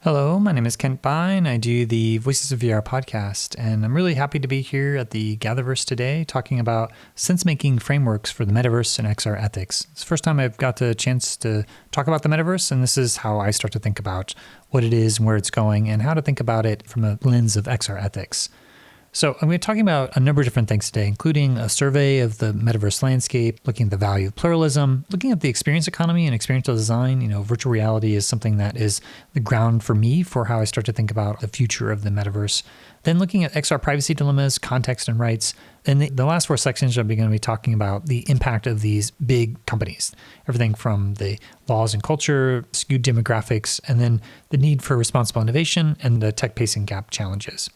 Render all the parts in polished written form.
Hello, my name is Kent Bine. I do the Voices of VR podcast, and I'm really happy to be here at the Gatherverse today talking about Sensemaking frameworks for the Metaverse and XR ethics. It's the first time I've got the chance to talk about the Metaverse, and this is how I start to think about what it is and where it's going and how to think about it from a lens of XR ethics. So I'm going to be talking about a number of different things today, including a survey of the metaverse landscape, looking at the value of pluralism, looking at the experience economy and experiential design. Virtual reality is something that is the ground for me for how I start to think about the future of the metaverse. Then looking at XR privacy dilemmas, context and rights. And the last four sections are going to be talking about the impact of these big companies, everything from the laws and culture, skewed demographics, and then the need for responsible innovation and the tech pacing gap challenges.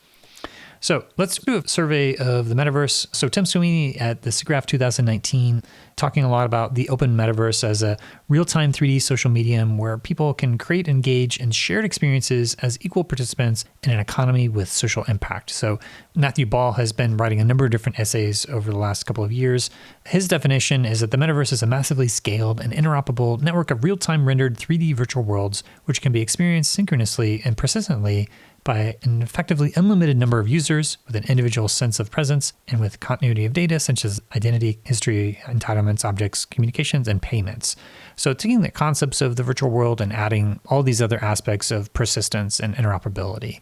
So let's do a survey of the metaverse. So Tim Sweeney at the SIGGRAPH 2019 talking a lot about the open metaverse as a real-time 3D social medium where people can create, engage, and shared experiences as equal participants in an economy with social impact. So Matthew Ball has been writing a number of different essays over the last couple of years. His definition is that the metaverse is a massively scaled and interoperable network of real-time rendered 3D virtual worlds which can be experienced synchronously and persistently by an effectively unlimited number of users with an individual sense of presence and with continuity of data such as identity, history, entitlements, objects, communications, and payments. So taking the concepts of the virtual world and adding all these other aspects of persistence and interoperability.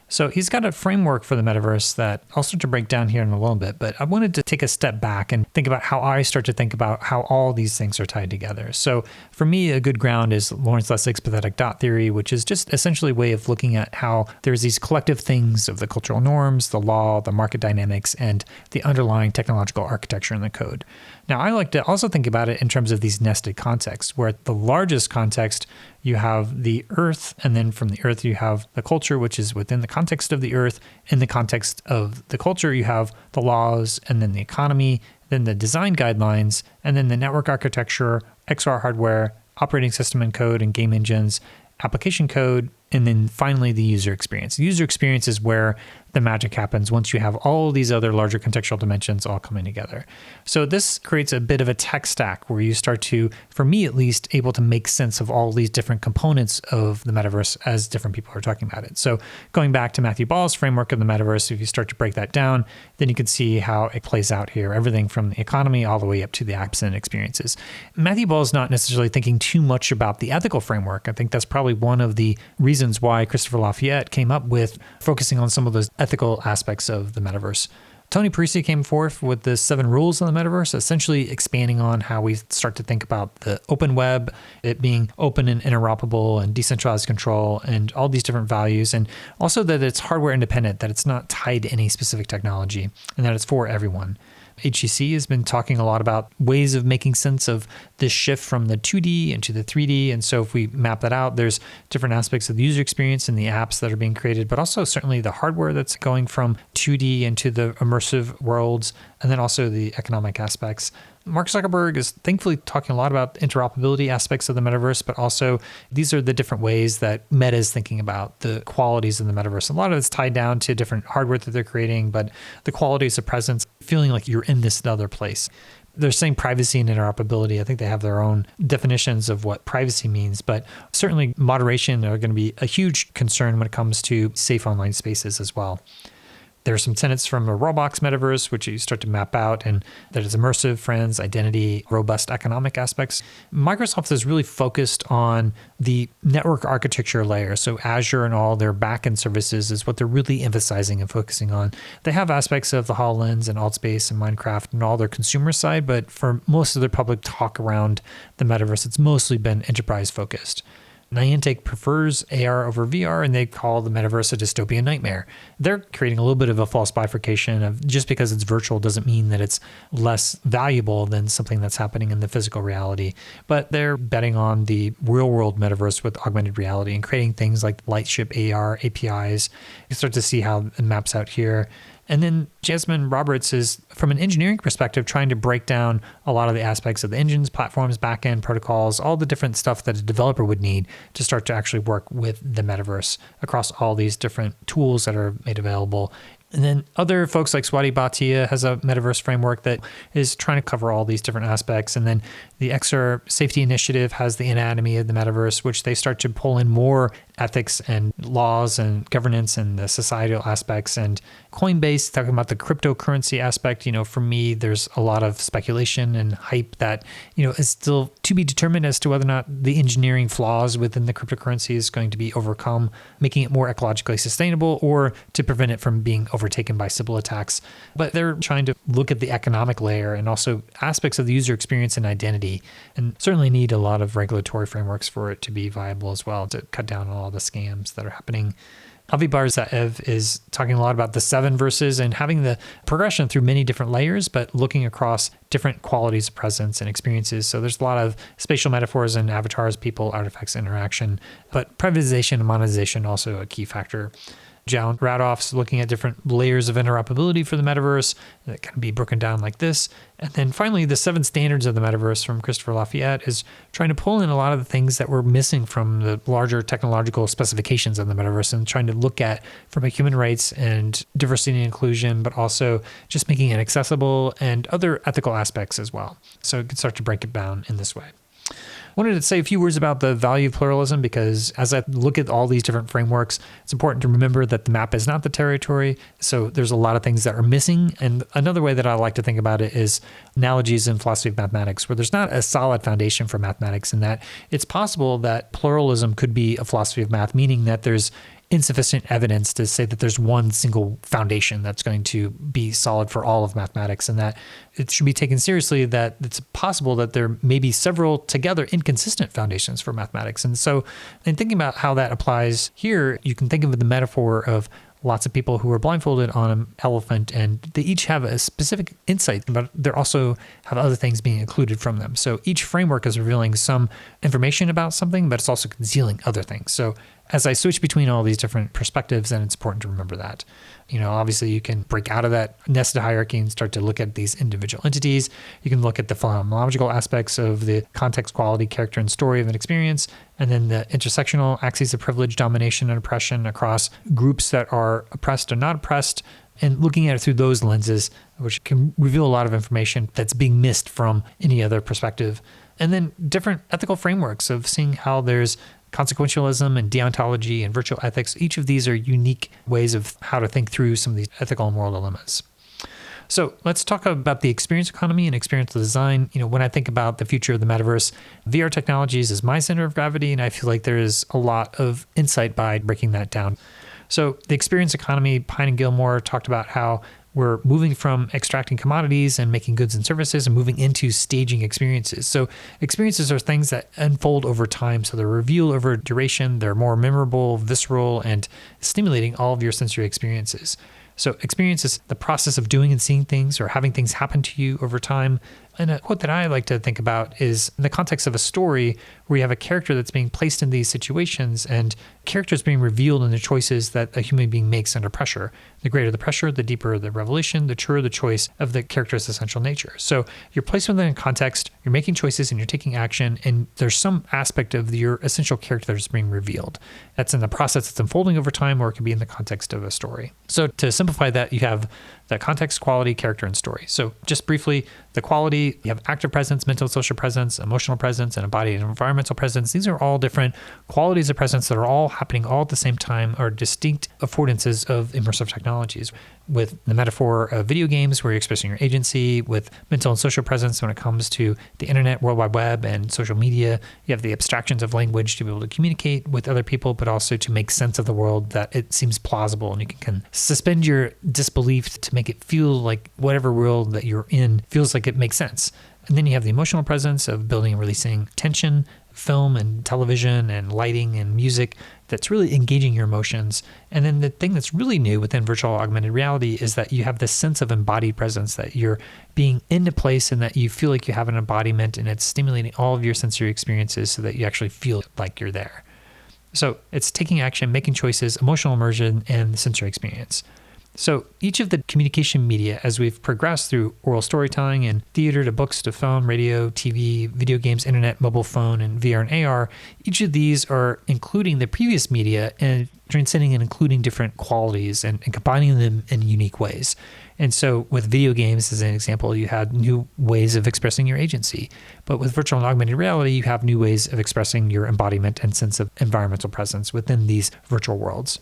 So he's got a framework for the metaverse that I'll start to break down here in a little bit, but I wanted to take a step back and think about how I start to think about how all these things are tied together. So for me, a good ground is Lawrence Lessig's pathetic dot theory, which is just essentially a way of looking at how there's these collective things of the cultural norms, the law, the market dynamics, and the underlying technological architecture in the code. Now, I like to also think about it in terms of these nested contexts, where at the largest context, you have the earth, and then from the earth, you have the culture, which is within the context of the earth. In the context of the culture, you have the laws, and then the economy, then the design guidelines, and then the network architecture, XR hardware, operating system and code, and game engines, application code, and then finally the user experience. The user experience is where the magic happens once you have all these other larger contextual dimensions all coming together. So this creates a bit of a tech stack where you start to, for me at least, able to make sense of all these different components of the metaverse as different people are talking about it. So going back to Matthew Ball's framework of the metaverse, if you start to break that down, then you can see how it plays out here, everything from the economy all the way up to the apps and experiences. Matthew Ball is not necessarily thinking too much about the ethical framework. I think that's probably one of the reasons why Christopher Lafayette came up with focusing on some of those ethical aspects of the metaverse. Tony Parisi came forth with the 7 rules of the metaverse, essentially expanding on how we start to think about the open web, it being open and interoperable and decentralized control and all these different values. And also that it's hardware independent, that it's not tied to any specific technology and that it's for everyone. HCC has been talking a lot about ways of making sense of this shift from the 2D into the 3D. And so if we map that out, there's different aspects of the user experience and the apps that are being created, but also certainly the hardware that's going from 2D into the immersive worlds, and then also the economic aspects. Mark Zuckerberg is thankfully talking a lot about interoperability aspects of the metaverse, but also these are the different ways that Meta is thinking about the qualities of the metaverse. A lot of it's tied down to different hardware that they're creating, but the qualities of presence, feeling like you're in this other place. They're saying privacy and interoperability. I think they have their own definitions of what privacy means, but certainly moderation are going to be a huge concern when it comes to safe online spaces as well. There are some tenets from a Roblox metaverse, which you start to map out, and that is immersive, friends, identity, robust economic aspects. Microsoft is really focused on the network architecture layer. So Azure and all their backend services is what they're really emphasizing and focusing on. They have aspects of the HoloLens and AltSpace and Minecraft and all their consumer side, but for most of their public talk around the metaverse, it's mostly been enterprise focused. Niantic prefers AR over VR, and they call the metaverse a dystopian nightmare. They're creating a little bit of a false bifurcation of just because it's virtual doesn't mean that it's less valuable than something that's happening in the physical reality. But they're betting on the real world metaverse with augmented reality and creating things like Lightship AR APIs. You start to see how it maps out here. And then Jasmine Roberts is, from an engineering perspective, trying to break down a lot of the aspects of the engines, platforms, backend, protocols, all the different stuff that a developer would need to start to actually work with the metaverse across all these different tools that are made available. And then other folks like Swati Bhatia has a metaverse framework that is trying to cover all these different aspects. And then the XR Safety Initiative has the anatomy of the metaverse, which they start to pull in more ethics and laws and governance and the societal aspects. And Coinbase, talking about the cryptocurrency aspect, for me, there's a lot of speculation and hype that, is still to be determined as to whether or not the engineering flaws within the cryptocurrency is going to be overcome, making it more ecologically sustainable or to prevent it from being overtaken by Sybil attacks. But they're trying to look at the economic layer and also aspects of the user experience and identity, and certainly need a lot of regulatory frameworks for it to be viable as well, to cut down on all the scams that are happening. Avi Bar-Zeev is talking a lot about the 7 verses and having the progression through many different layers, but looking across different qualities of presence and experiences. So there's a lot of spatial metaphors and avatars, people, artifacts, interaction, but privatization and monetization also a key factor. John Radoff's looking at different layers of interoperability for the metaverse that can be broken down like this. And then finally, the 7 standards of the metaverse from Christopher Lafayette is trying to pull in a lot of the things that were missing from the larger technological specifications of the metaverse and trying to look at from a human rights and diversity and inclusion, but also just making it accessible and other ethical aspects as well. So it can start to break it down in this way. I wanted to say a few words about the value of pluralism because as I look at all these different frameworks, it's important to remember that the map is not the territory. So there's a lot of things that are missing. And another way that I like to think about it is analogies in philosophy of mathematics, where there's not a solid foundation for mathematics, in that it's possible that pluralism could be a philosophy of math, meaning that there's insufficient evidence to say that there's one single foundation that's going to be solid for all of mathematics, and that it should be taken seriously that it's possible that there may be several together inconsistent foundations for mathematics. And so in thinking about how that applies here, you can think of the metaphor of lots of people who are blindfolded on an elephant, and they each have a specific insight, but they also have other things being included from them. So each framework is revealing some information about something, but it's also concealing other things. So as I switch between all these different perspectives, then it's important to remember that. Obviously you can break out of that nested hierarchy and start to look at these individual entities. You can look at the phenomenological aspects of the context, quality, character, and story of an experience, and then the intersectional axes of privilege, domination, and oppression across groups that are oppressed or not oppressed, and looking at it through those lenses, which can reveal a lot of information that's being missed from any other perspective. And then different ethical frameworks of seeing how there's consequentialism and deontology and virtual ethics. Each of these are unique ways of how to think through some of these ethical and moral dilemmas. So let's talk about the experience economy and experiential design. When I think about the future of the metaverse, VR technologies is my center of gravity, and I feel like there is a lot of insight by breaking that down. So the experience economy, Pine and Gilmore talked about how we're moving from extracting commodities and making goods and services and moving into staging experiences. So experiences are things that unfold over time. So they're revealed over duration. They're more memorable, visceral, and stimulating all of your sensory experiences. So experience is the process of doing and seeing things or having things happen to you over time. And a quote that I like to think about is in the context of a story where you have a character that's being placed in these situations and characters being revealed in the choices that a human being makes under pressure. The greater the pressure, the deeper the revelation, the truer the choice of the character's essential nature. So you're placed within a context, you're making choices and you're taking action, and there's some aspect of your essential character that's being revealed. That's in the process that's unfolding over time, or it could be in the context of a story. So to simplify that, you have the context, quality, character, and story. So just briefly, the quality, you have active presence, mental and social presence, emotional presence, and embodied and environmental presence. These are all different qualities of presence that are all happening all at the same time, are distinct affordances of immersive technologies. With the metaphor of video games, where you're expressing your agency, with mental and social presence when it comes to the internet, World Wide Web, and social media, you have the abstractions of language to be able to communicate with other people, but also to make sense of the world that it seems plausible, and you can suspend your disbelief to make it feel like whatever world that you're in feels like it makes sense. And then you have the emotional presence of building and releasing tension, film and television and lighting and music that's really engaging your emotions. And then the thing that's really new within virtual augmented reality is that you have this sense of embodied presence, that you're being into place and that you feel like you have an embodiment, and it's stimulating all of your sensory experiences so that you actually feel like you're there. So it's taking action, making choices, emotional immersion, and the sensory experience. So each of the communication media, as we've progressed through oral storytelling and theater to books to film, radio, TV, video games, internet, mobile phone, and VR and AR, each of these are including the previous media and transcending and including different qualities and combining them in unique ways. And so with video games, as an example, you had new ways of expressing your agency. But with virtual and augmented reality, you have new ways of expressing your embodiment and sense of environmental presence within these virtual worlds.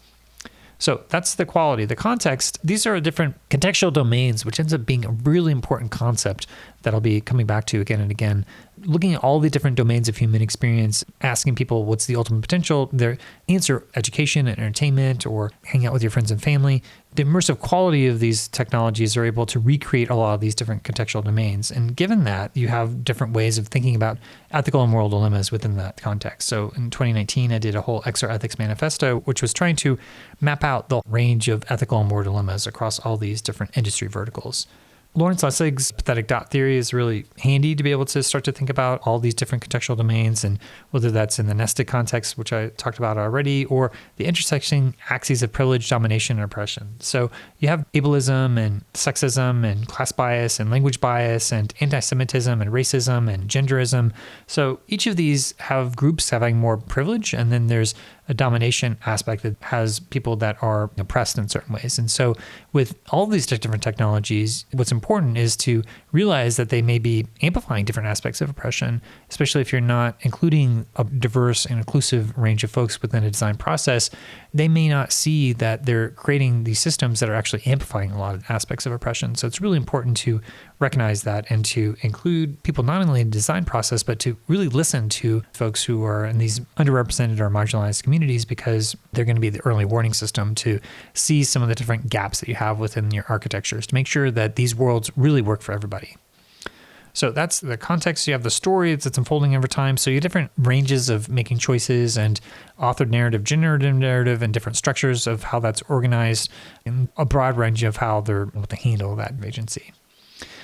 So that's the quality. The context, these are different contextual domains, which ends up being a really important concept that I'll be coming back to again and again. Looking at all the different domains of human experience, asking people what's the ultimate potential, their answer, education and entertainment, or hang out with your friends and family. The immersive quality of these technologies are able to recreate a lot of these different contextual domains. And given that, you have different ways of thinking about ethical and moral dilemmas within that context. So in 2019, I did a whole XR Ethics Manifesto, which was trying to map out the range of ethical and moral dilemmas across all these different industry verticals. Lawrence Lessig's pathetic dot theory is really handy to be able to start to think about all these different contextual domains, and whether that's in the nested context, which I talked about already, or the intersecting axes of privilege, domination, and oppression. So you have ableism and sexism and class bias and language bias and anti-Semitism and racism and genderism. So each of these have groups having more privilege, and then there's a domination aspect that has people that are oppressed in certain ways. And so with all these different technologies, what's important is to realize that they may be amplifying different aspects of oppression, especially if you're not including a diverse and inclusive range of folks within a design process. They may not see that they're creating these systems that are actually amplifying a lot of aspects of oppression. So it's really important to recognize that and to include people not only in the design process, but to really listen to folks who are in these underrepresented or marginalized communities, because they're going to be the early warning system to see some of the different gaps that you have within your architectures to make sure that these worlds really work for everybody. So that's the context. You have the story that's unfolding over time. So you have different ranges of making choices and authored narrative, generative narrative, and different structures of how that's organized, and a broad range of how they're able to handle that agency.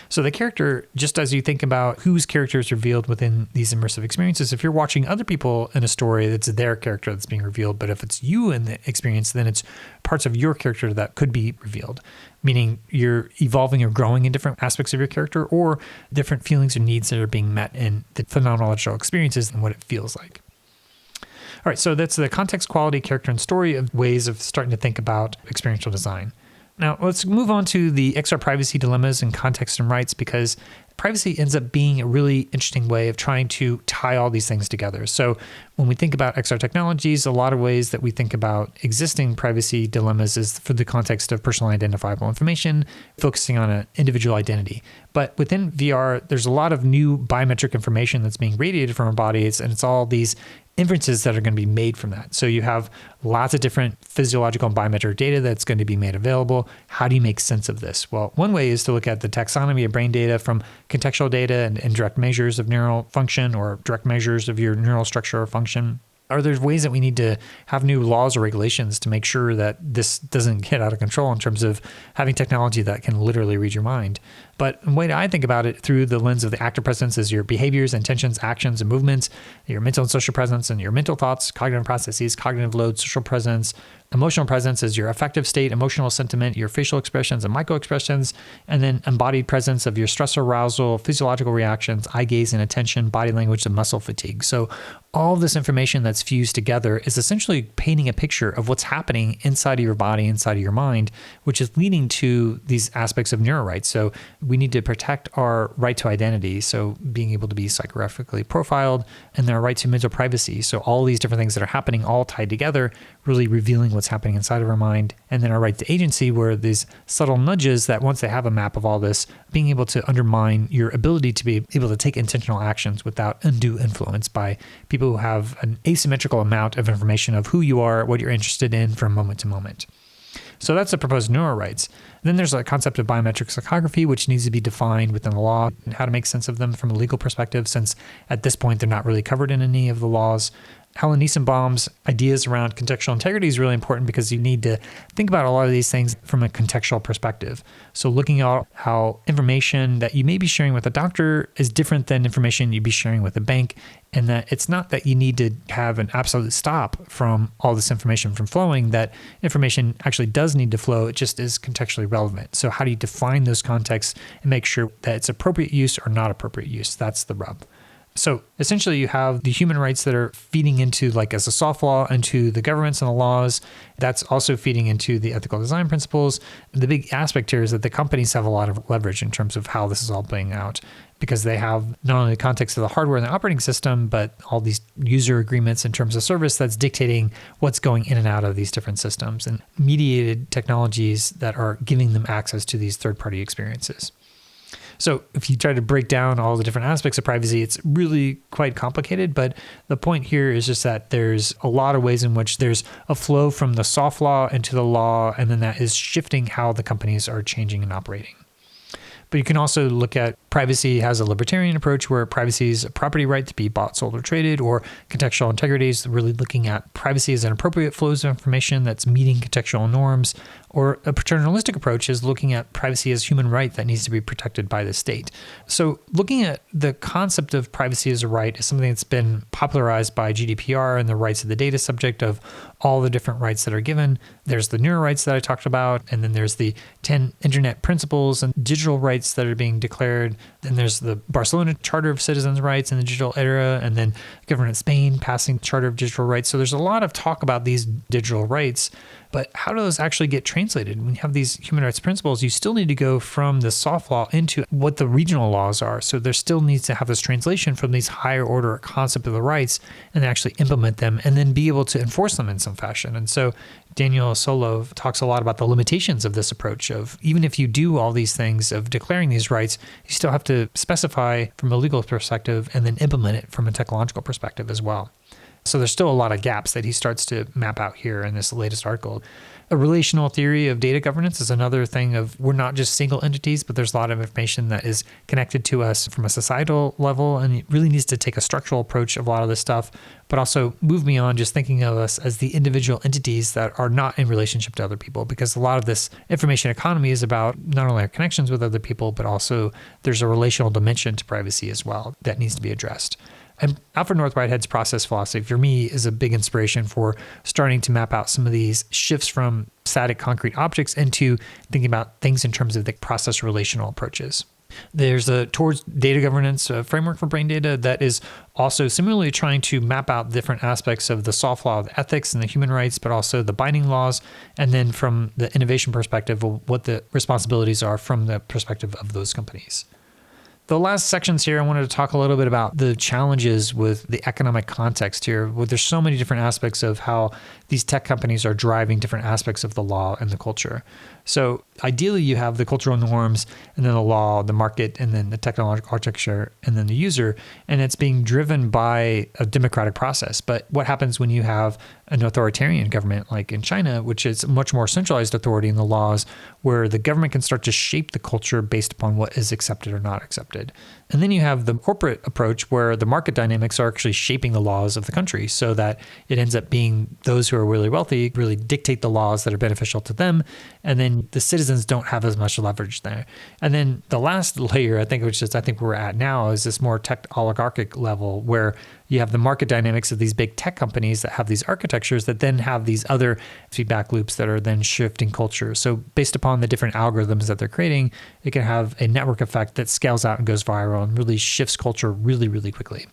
So the character, just as you think about whose character is revealed within these immersive experiences, if you're watching other people in a story, it's their character that's being revealed. But if it's you in the experience, then it's parts of your character that could be revealed, meaning you're evolving or growing in different aspects of your character, or different feelings or needs that are being met in the phenomenological experiences and what it feels like. All right, so that's the context, quality, character, and story of ways of starting to think about experiential design. Now, let's move on to the XR privacy dilemmas and context and rights, because privacy ends up being a really interesting way of trying to tie all these things together. So when we think about XR technologies, a lot of ways that we think about existing privacy dilemmas is for the context of personally identifiable information, focusing on an individual identity. But within VR, there's a lot of new biometric information that's being radiated from our bodies, and it's all these inferences that are going to be made from that. So you have lots of different physiological and biometric data that's going to be made available. How do you make sense of this? Well, one way is to look at the taxonomy of brain data from contextual data and direct measures of neural function, or direct measures of your neural structure or function. Are there ways that we need to have new laws or regulations to make sure that this doesn't get out of control in terms of having technology that can literally read your mind? But the way I think about it through the lens of the active presence is your behaviors, intentions, actions, and movements, your mental and social presence, and your mental thoughts, cognitive processes, cognitive load, social presence. Emotional presence is your affective state, emotional sentiment, your facial expressions and micro-expressions, and then embodied presence of your stress arousal, physiological reactions, eye gaze and attention, body language, and muscle fatigue. So all of this information that's fused together is essentially painting a picture of what's happening inside of your body, inside of your mind, which is leading to these aspects of neuro rights. So we need to protect our right to identity, so being able to be psychographically profiled, and then our right to mental privacy. So all these different things that are happening all tied together, really revealing what's happening inside of our mind. And then our right to agency, where these subtle nudges that once they have a map of all this, being able to undermine your ability to be able to take intentional actions without undue influence by people who have an asymmetrical amount of information of who you are, what you're interested in from moment to moment. So that's the proposed neuro rights. Then there's a concept of biometric psychography, which needs to be defined within the law, and how to make sense of them from a legal perspective, since at this point they're not really covered in any of the laws. Helen Niesenbaum's ideas around contextual integrity is really important because you need to think about a lot of these things from a contextual perspective. So looking at how information that you may be sharing with a doctor is different than information you'd be sharing with a bank, and that it's not that you need to have an absolute stop from all this information from flowing, that information actually does need to flow, it just is contextually relevant. So how do you define those contexts and make sure that it's appropriate use or not appropriate use? That's the rub. So essentially you have the human rights that are feeding into, like as a soft law, into the governments and the laws. That's also feeding into the ethical design principles. The big aspect here is that the companies have a lot of leverage in terms of how this is all playing out, because they have not only the context of the hardware and the operating system, but all these user agreements in terms of service that's dictating what's going in and out of these different systems, and mediated technologies that are giving them access to these third-party experiences. So if you try to break down all the different aspects of privacy, it's really quite complicated. But the point here is just that there's a lot of ways in which there's a flow from the soft law into the law, and then that is shifting how the companies are changing and operating. But you can also look at privacy has a libertarian approach where privacy is a property right to be bought, sold, or traded, or contextual integrity is really looking at privacy as an appropriate flows of information that's meeting contextual norms, or a paternalistic approach is looking at privacy as human right that needs to be protected by the state. So looking at the concept of privacy as a right is something that's been popularized by GDPR and the rights of the data subject of all the different rights that are given. There's the neuro rights that I talked about, and then there's the 10 internet principles and digital rights that are being declared. Then there's the Barcelona Charter of Citizens' Rights in the digital era, and then government of Spain passing the Charter of Digital Rights. So there's a lot of talk about these digital rights, but how do those actually get translated? When you have these human rights principles, you still need to go from the soft law into what the regional laws are. So there still needs to have this translation from these higher order concept of the rights and actually implement them and then be able to enforce them in some fashion. And so Daniel Solove talks a lot about the limitations of this approach of even if you do all these things of declaring these rights, you still have to specify from a legal perspective and then implement it from a technological perspective as well. So there's still a lot of gaps that he starts to map out here in this latest article. A relational theory of data governance is another thing of we're not just single entities, but there's a lot of information that is connected to us from a societal level, and it really needs to take a structural approach of a lot of this stuff, but also move beyond just thinking of us as the individual entities that are not in relationship to other people, because a lot of this information economy is about not only our connections with other people, but also there's a relational dimension to privacy as well that needs to be addressed. And Alfred North Whitehead's process philosophy, for me, is a big inspiration for starting to map out some of these shifts from static concrete objects into thinking about things in terms of the process relational approaches. There's a towards data governance framework for brain data that is also similarly trying to map out different aspects of the soft law of the ethics and the human rights, but also the binding laws. And then from the innovation perspective, what the responsibilities are from the perspective of those companies. The last sections here, I wanted to talk a little bit about the challenges with the economic context here. There's so many different aspects of how these tech companies are driving different aspects of the law and the culture. So ideally, you have the cultural norms and then the law, the market, and then the technological architecture, and then the user, and it's being driven by a democratic process. But what happens when you have an authoritarian government like in China, which is much more centralized authority in the laws, where the government can start to shape the culture based upon what is accepted or not accepted? And then you have the corporate approach where the market dynamics are actually shaping the laws of the country so that it ends up being those who are really wealthy really dictate the laws that are beneficial to them. And then the citizens don't have as much leverage there. And then the last layer, I think, which is I think where we're at now, is this more tech oligarchic level where you have the market dynamics of these big tech companies that have these architectures that then have these other feedback loops that are then shifting culture. So based upon the different algorithms that they're creating, it can have a network effect that scales out and goes viral and really shifts culture really, really quickly.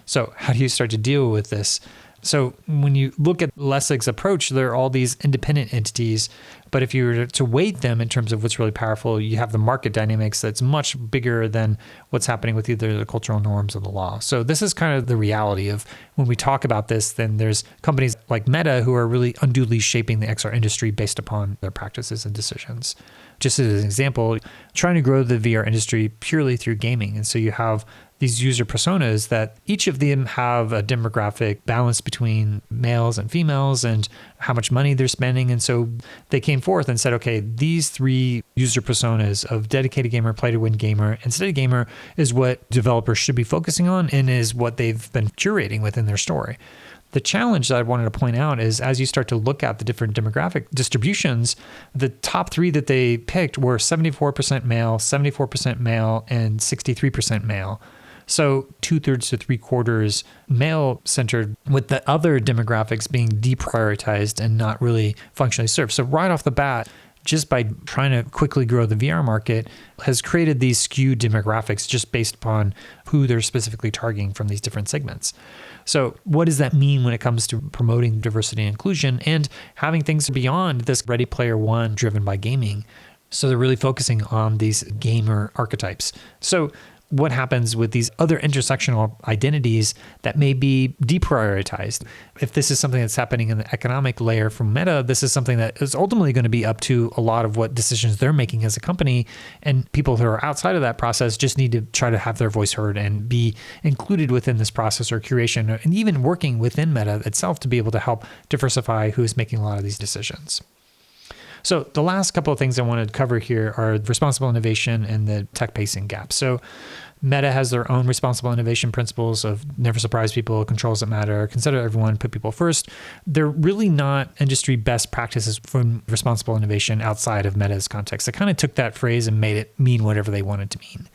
So how do you start to deal with this? So when you look at Lessig's approach, there are all these independent entities, but if you were to weight them in terms of what's really powerful, you have the market dynamics that's much bigger than what's happening with either the cultural norms or the law. So this is kind of the reality of when we talk about this, then there's companies like Meta who are really unduly shaping the XR industry based upon their practices and decisions. Just as an example, trying to grow the VR industry purely through gaming. And so you have these user personas that each of them have a demographic balance between males and females and how much money they're spending. And so they came forth and said, okay, these three user personas of dedicated gamer, play to win gamer, and steady gamer is what developers should be focusing on and is what they've been curating within their story. The challenge that I wanted to point out is as you start to look at the different demographic distributions, the top three that they picked were 74% male, 74% male, and 63% male. So 2/3 to 3/4 male centered, with the other demographics being deprioritized and not really functionally served. So right off the bat, just by trying to quickly grow the VR market, has created these skewed demographics just based upon who they're specifically targeting from these different segments. So what does that mean when it comes to promoting diversity and inclusion and having things beyond this Ready Player One driven by gaming? So they're really focusing on these gamer archetypes. So what happens with these other intersectional identities that may be deprioritized? If this is something that's happening in the economic layer from Meta, this is something that is ultimately going to be up to a lot of what decisions they're making as a company. And people who are outside of that process just need to try to have their voice heard and be included within this process or curation, and even working within Meta itself to be able to help diversify who is making a lot of these decisions. So the last couple of things I wanted to cover here are responsible innovation and the tech pacing gap. So Meta has their own responsible innovation principles of never surprise people, controls that matter, consider everyone, put people first. They're really not industry best practices for responsible innovation outside of Meta's context. They kind of took that phrase and made it mean whatever they wanted to mean.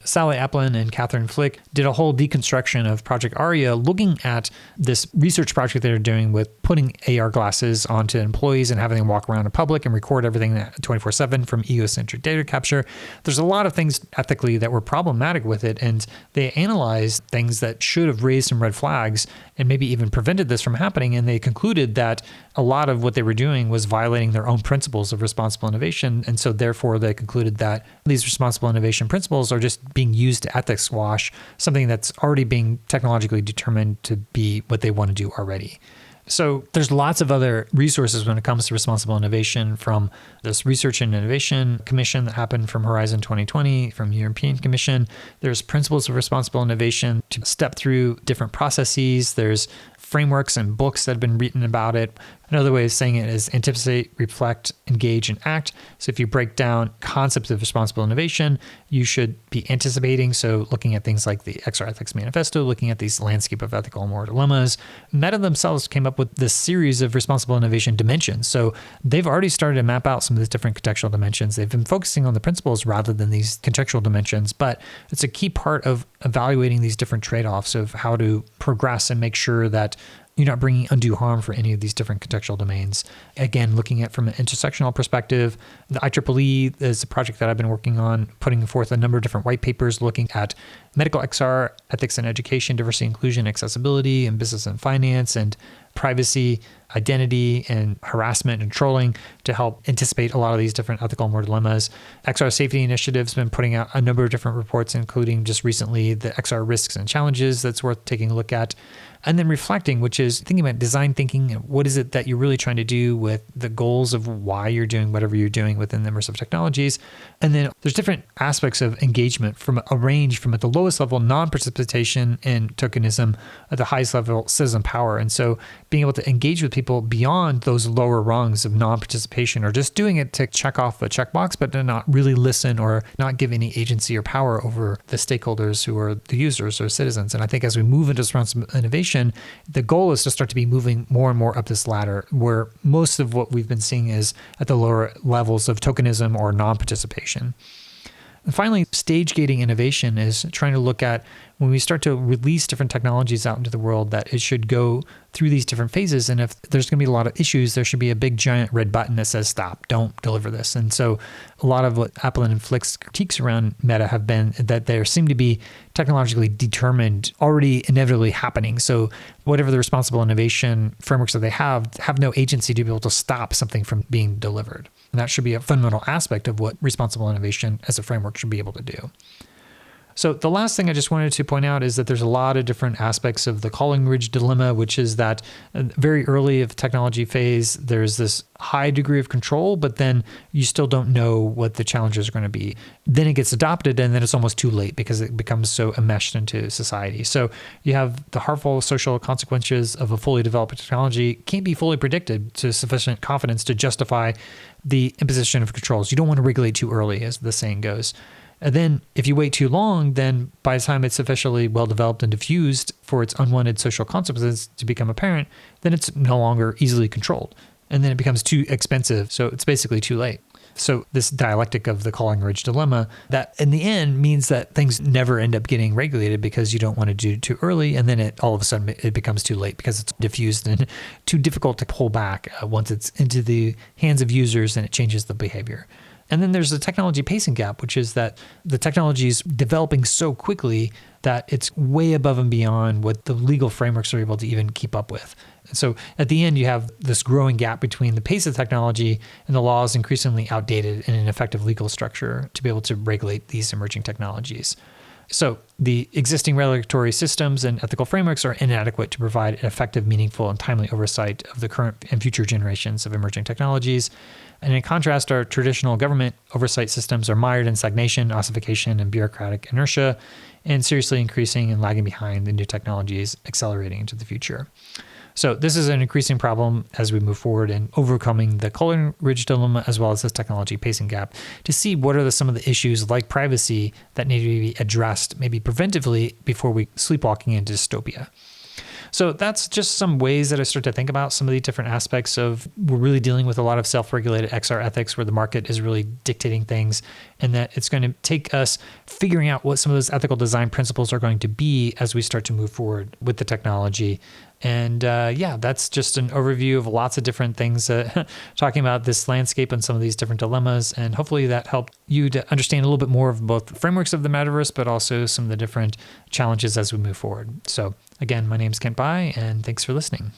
Sally Applin and Catherine Flick did a whole deconstruction of Project Aria, looking at this research project they're doing with putting AR glasses onto employees and having them walk around in public and record everything 24/7 from egocentric data capture. There's a lot of things ethically that were problematic with it, and they analyzed things that should have raised some red flags and maybe even prevented this from happening. And they concluded that a lot of what they were doing was violating their own principles of responsible innovation. And so therefore they concluded that these responsible innovation principles are just being used to ethics wash something that's already being technologically determined to be what they want to do already. So there's lots of other resources when it comes to responsible innovation, from this Research and Innovation Commission that happened from Horizon 2020, from European Commission. There's principles of responsible innovation to step through different processes. There's frameworks and books that have been written about it. Another way of saying it is anticipate, reflect, engage, and act. So if you break down concepts of responsible innovation, you should be anticipating. So looking at things like the XR Ethics Manifesto, looking at these landscape of ethical and moral dilemmas. Meta themselves came up with this series of responsible innovation dimensions. So they've already started to map out some of these different contextual dimensions. They've been focusing on the principles rather than these contextual dimensions, but it's a key part of evaluating these different trade-offs of how to progress and make sure that you're not bringing undue harm for any of these different contextual domains. Again, looking at from an intersectional perspective, the IEEE is a project that I've been working on, putting forth a number of different white papers looking at medical XR, ethics and education, diversity, inclusion, accessibility, and business and finance, and privacy, identity, and harassment and trolling to help anticipate a lot of these different ethical and moral dilemmas. XR Safety Initiative's been putting out a number of different reports, including just recently the XR risks and challenges that's worth taking a look at. And then reflecting, which is thinking about design thinking. What is it that you're really trying to do with the goals of why you're doing whatever you're doing within the immersive technologies? And then there's different aspects of engagement from a range from at the lowest level, non-participation and tokenism, at the highest level, citizen power. And so being able to engage with people beyond those lower rungs of non-participation, or just doing it to check off a checkbox, but to not really listen or not give any agency or power over the stakeholders who are the users or citizens. And I think as we move into responsible innovation, the goal is to start to be moving more and more up this ladder, where most of what we've been seeing is at the lower levels of tokenism or non-participation. And finally, stage gating innovation is trying to look at when we start to release different technologies out into the world, that it should go through these different phases. And if there's going to be a lot of issues, there should be a big giant red button that says, stop, don't deliver this. And so a lot of what Applin and Flick's critiques around Meta have been that there seem to be technologically determined, already inevitably happening. So whatever the responsible innovation frameworks that they have no agency to be able to stop something from being delivered. And that should be a fundamental aspect of what responsible innovation as a framework should be able to do. So the last thing I just wanted to point out is that there's a lot of different aspects of the calling ridge dilemma, which is that very early of technology phase, there's this high degree of control, but then you still don't know what the challenges are going to be. Then it gets adopted, and then it's almost too late because it becomes so enmeshed into society. So you have the harmful social consequences of a fully developed technology can't be fully predicted to sufficient confidence to justify the imposition of controls. You don't want to regulate too early, as the saying goes. And then if you wait too long, then by the time it's sufficiently well developed and diffused for its unwanted social consequences to become apparent, then it's no longer easily controlled. And then it becomes too expensive. So it's basically too late. So this dialectic of the calling ridge dilemma, that in the end means that things never end up getting regulated because you don't want to do too early. And then all of a sudden it becomes too late because it's diffused and too difficult to pull back once it's into the hands of users and it changes the behavior. And then there's the technology pacing gap, which is that the technology is developing so quickly that it's way above and beyond what the legal frameworks are able to even keep up with. And so at the end, you have this growing gap between the pace of technology and the laws increasingly outdated in an effective legal structure to be able to regulate these emerging technologies. So the existing regulatory systems and ethical frameworks are inadequate to provide an effective, meaningful, and timely oversight of the current and future generations of emerging technologies. And in contrast, our traditional government oversight systems are mired in stagnation, ossification, and bureaucratic inertia, and seriously increasing and lagging behind the new technologies accelerating into the future. So this is an increasing problem as we move forward in overcoming the calling ridge dilemma as well as this technology pacing gap to see what are some of the issues like privacy that need to be addressed maybe preventively before we sleepwalking into dystopia. So that's just some ways that I start to think about some of the different aspects of we're really dealing with a lot of self-regulated XR ethics where the market is really dictating things, and that it's going to take us figuring out what some of those ethical design principles are going to be as we start to move forward with the technology. And that's just an overview of lots of different things, talking about this landscape and some of these different dilemmas. And hopefully that helped you to understand a little bit more of both the frameworks of the metaverse, but also some of the different challenges as we move forward. So again, my name's Kent Bai, and thanks for listening.